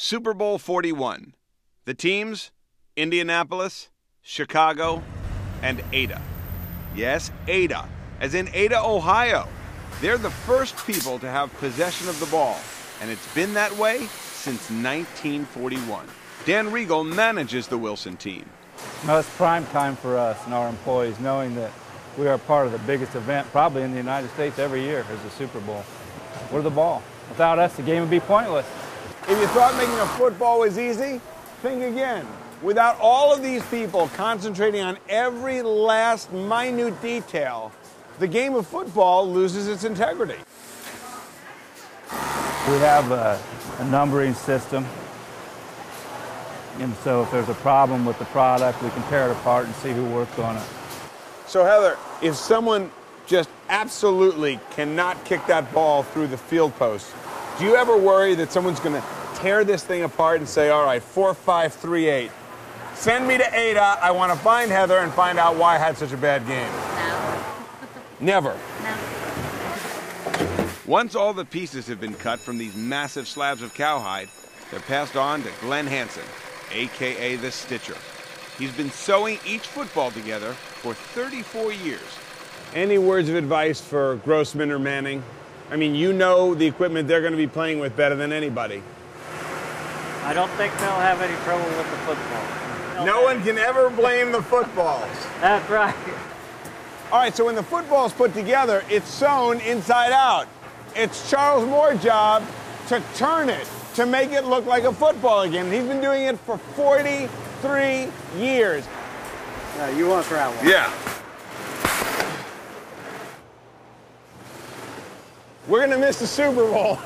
Super Bowl 41. The teams, Indianapolis, Chicago, and Ada. Yes, Ada, as in Ada, Ohio. They're the first people to have possession of the ball, and it's been that way since 1941. Dan Riegel manages the Wilson team. Well, it's prime time for us and our employees, knowing that we are part of the biggest event probably in the United States every year is the Super Bowl. We're the ball. Without us, the game would be pointless. If you thought making a football was easy, think again. Without all of these people concentrating on every last minute detail, the game of football loses its integrity. We have a numbering system, and so if there's a problem with the product, we can tear it apart and see who worked on it. So Heather, if someone just absolutely cannot kick that ball through the field post, do you ever worry that someone's going to tear this thing apart and say, all right, 4, 5, 3, 8. Send me to Ada. I want to find Heather and find out why I had such a bad game. No. Never. No. Once all the pieces have been cut from these massive slabs of cowhide, they're passed on to Glenn Hansen, a.k.a. the Stitcher. He's been sewing each football together for 34 years. Any words of advice for Grossman or Manning? I mean, you know the equipment they're going to be playing with better than anybody. I don't think they'll have any trouble with the football. No one can ever blame the footballs. That's right. All right, so when the football's put together, it's sewn inside out. It's Charles Moore's job to turn it, to make it look like a football again. He's been doing it for 43 years. You want for that one? Yeah. We're going to miss the Super Bowl.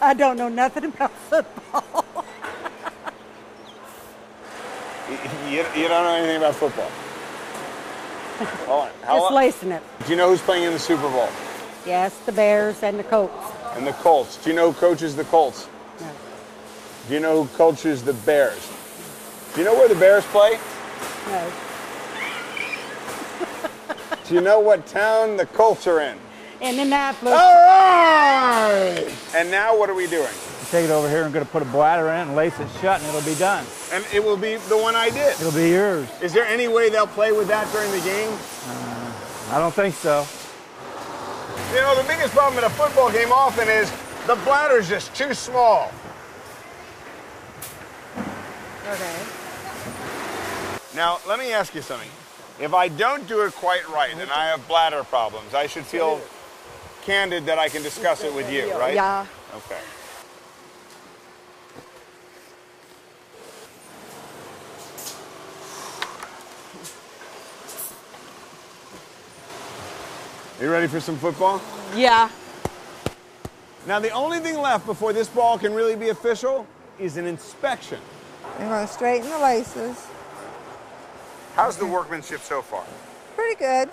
I don't know nothing about football. You don't know anything about football? Hold on. Just lacing it. Do you know who's playing in the Super Bowl? Yes, the Bears and the Colts. And the Colts. Do you know who coaches the Colts? No. Do you know who coaches the Bears? Do you know where the Bears play? No. Do you know what town the Colts are in? Indianapolis. All right! And now what are we doing? Take it over here and going to put a bladder in it and lace it shut and it'll be done. And it will be the one I did. It'll be yours. Is there any way they'll play with that during the game? I don't think so. You know, the biggest problem in a football game often is the bladder's just too small. Okay. Now, let me ask you something. If I don't do it quite right and I have bladder problems, I should feel candid that I can discuss it with you, right? Yeah. Okay. You ready for some football? Yeah. Now, the only thing left before this ball can really be official is an inspection. I'm going to straighten the laces. How's the workmanship so far? Pretty good.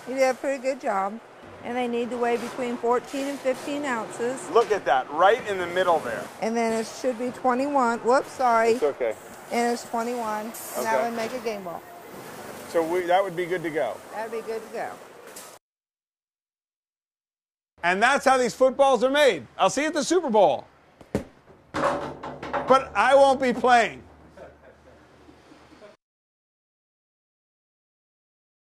You did a pretty good job. And they need to weigh between 14 and 15 ounces. Look at that, right in the middle there. And then it should be 21. Whoops, sorry. It's okay. And it's 21. And that would make a game ball. So that would be good to go. That would be good to go. And that's how these footballs are made. I'll see you at the Super Bowl. But I won't be playing.